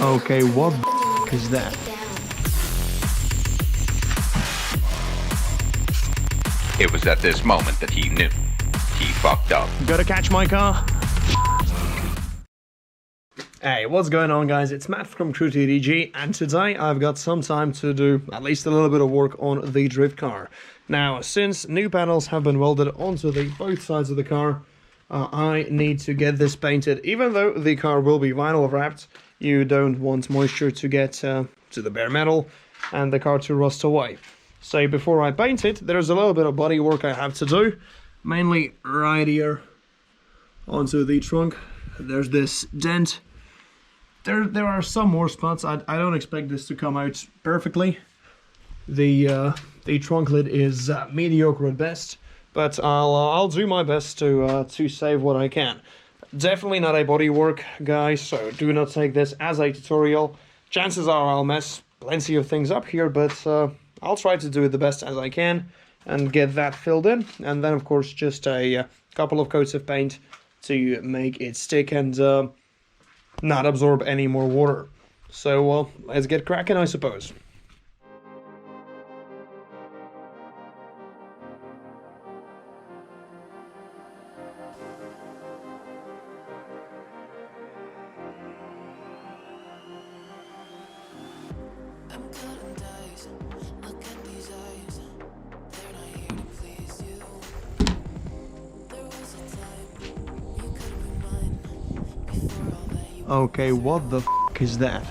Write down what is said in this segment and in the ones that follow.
Okay, what the f is that? It was at this moment that he knew. He fucked up. Gotta catch my car. Hey, what's going on, guys? It's Matt from Crew2DG, and today I've got some time to do at least a little bit of work on the drift car. Now, since new panels have been welded onto both sides of the car, I need to get this painted. Even though the car will be vinyl wrapped, you don't want moisture to get to the bare metal and the car to rust away. So before I paint it, there's a little bit of body work I have to do, mainly right here onto the trunk. There's this dent. There are some more spots. I don't expect this to come out perfectly. The trunk lid is mediocre at best, but I'll do my best to save what I can. Definitely not a bodywork guy, so do not take this as a tutorial. Chances are I'll mess plenty of things up here, but I'll try to do it the best as I can and get that filled in, and then of course just a couple of coats of paint to make it stick and not absorb any more water. So let's get cracking, I suppose. Okay, what the f is that?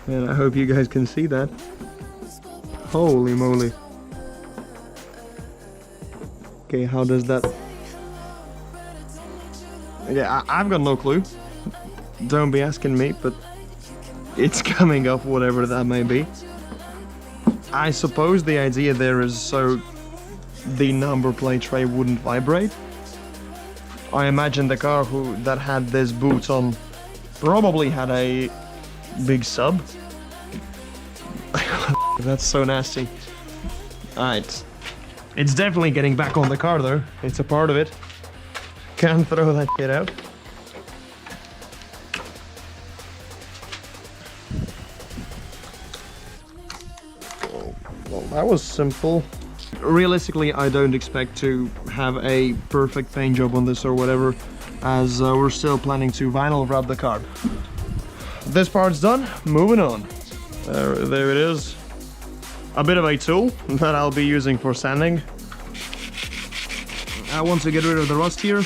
Man, I hope you guys can see that. Holy moly. Okay, how does that... Yeah, I've got no clue. Don't be asking me, but it's coming up, whatever that may be. I suppose the idea there is so the number plate tray wouldn't vibrate. I imagine the car that had this boot on probably had a big sub. That's so nasty. Alright. It's definitely getting back on the car though. It's a part of it. Can't throw that shit out. Well, that was simple. Realistically, I don't expect to have a perfect paint job on this or whatever, as we're still planning to vinyl wrap the car. This part's done, moving on. There it is. A bit of a tool that I'll be using for sanding. I want to get rid of the rust here,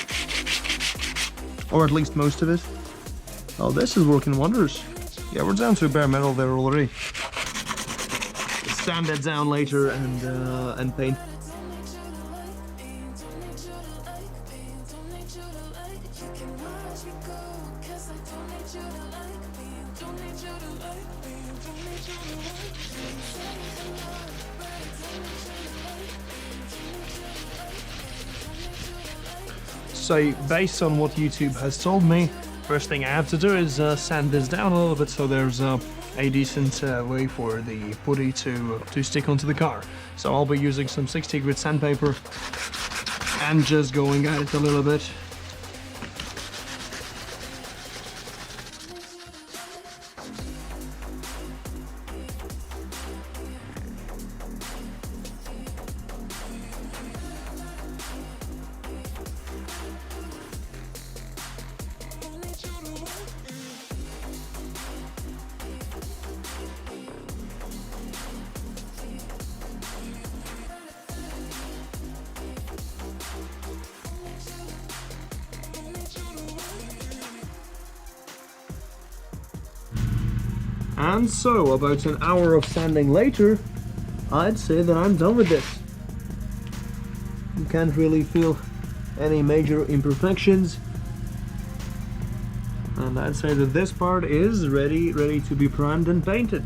or at least most of it. Oh, this is working wonders. Yeah, we're down to bare metal there already. Sand that down later and paint. So based on what YouTube has told me, first thing I have to do is sand this down a little bit so there's a decent way for the putty to stick onto the car. So I'll be using some 60 grit sandpaper and just going at it a little bit. And so, about an hour of sanding later, I'd say that I'm done with this. You can't really feel any major imperfections. And I'd say that this part is ready to be primed and painted.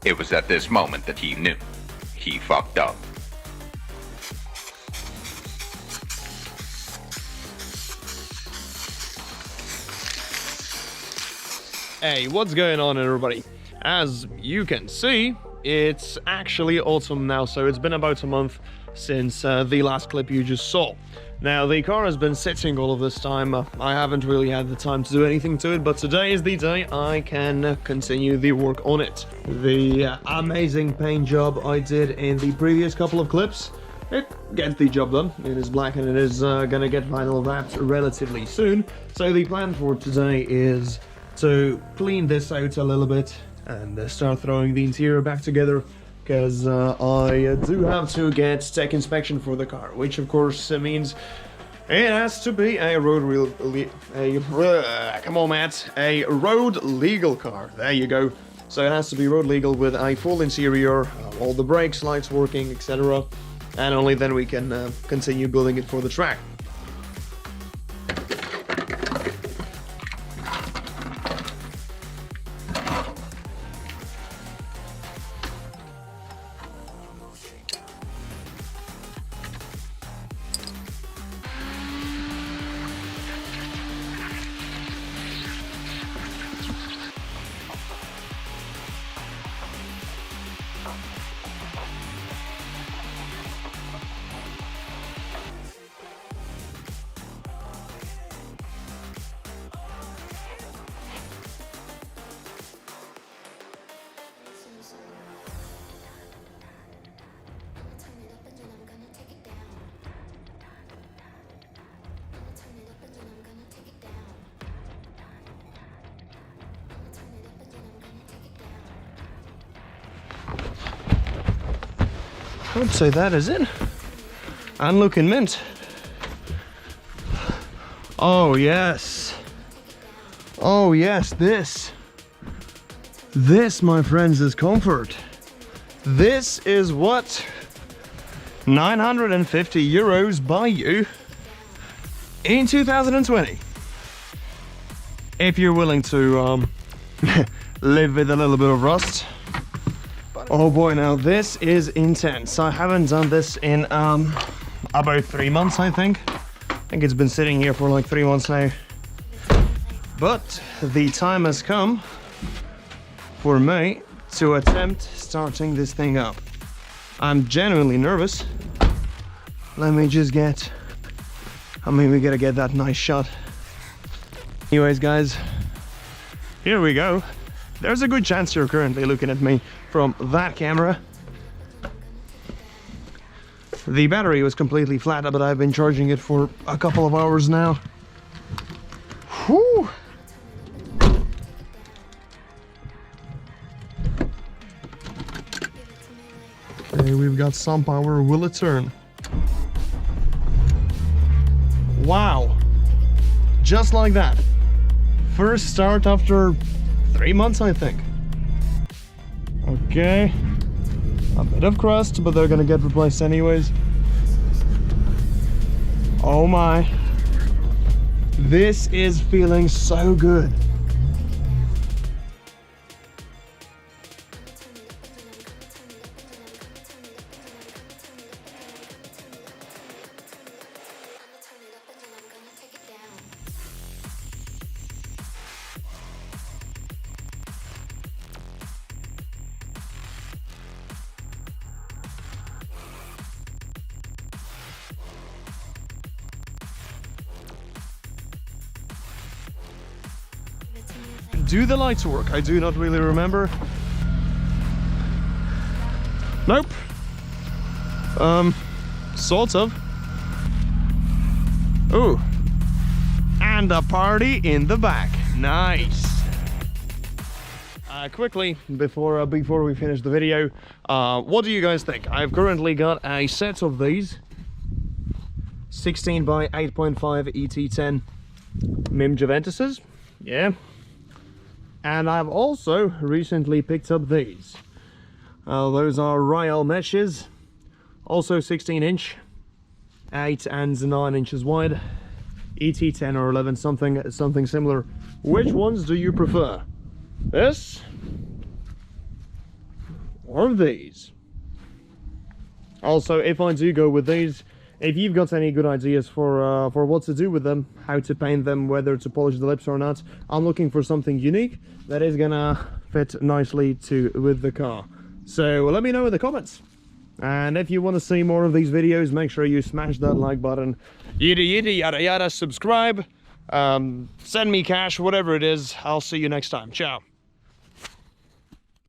It was at this moment that he knew. He fucked up. Hey, what's going on, everybody? As you can see, it's actually autumn now, so it's been about a month since the last clip you just saw. Now, the car has been sitting all of this time. I haven't really had the time to do anything to it, but today is the day I can continue the work on it. The amazing paint job I did in the previous couple of clips, it gets the job done. It is black and it is gonna get vinyl wrapped relatively soon. So the plan for today is to clean this out a little bit and start throwing the interior back together, because I do have to get tech inspection for the car, which of course means it has to be a road legal car. There you go. So it has to be road legal with a full interior, all the brakes, lights working, etc. And only then we can continue building it for the track. I would say that is it. And looking mint. Oh yes. Oh yes, this. This, my friends, is comfort. This is what 950 euros buy you in 2020. If you're willing to live with a little bit of rust. Oh boy, now this is intense. I haven't done this in about 3 months, I think. I think it's been sitting here for like 3 months now. But the time has come for me to attempt starting this thing up. I'm genuinely nervous. Let me just get... we gotta get that nice shot. Anyways, guys, here we go. There's a good chance you're currently looking at me from that camera. The battery was completely flat, but I've been charging it for a couple of hours now. Whew. Okay, we've got some power. Will it turn? Wow. Just like that. First start after 3 months, I think. Okay. A bit of crust, but they're gonna get replaced anyways. Oh my. This is feeling so good. Do the lights work? I do not really remember. Nope. Sort of. Ooh. And a party in the back. Nice. Quickly, before we finish the video, what do you guys think? I've currently got a set of these 16 by 8.5 ET10 MIM Juventuses. Yeah. And I've also recently picked up these. Those are Rail meshes, also 16-inch, 8 and 9 inches wide, ET10 or 11, something similar. Which ones do you prefer? This or of these. Also, if I do go with these, if you've got any good ideas for what to do with them, how to paint them, whether to polish the lips or not, I'm looking for something unique that is gonna fit nicely with the car. So let me know in the comments. And if you want to see more of these videos, make sure you smash that like button, yada yada, subscribe, send me cash, whatever it is. I'll see you next time. Ciao.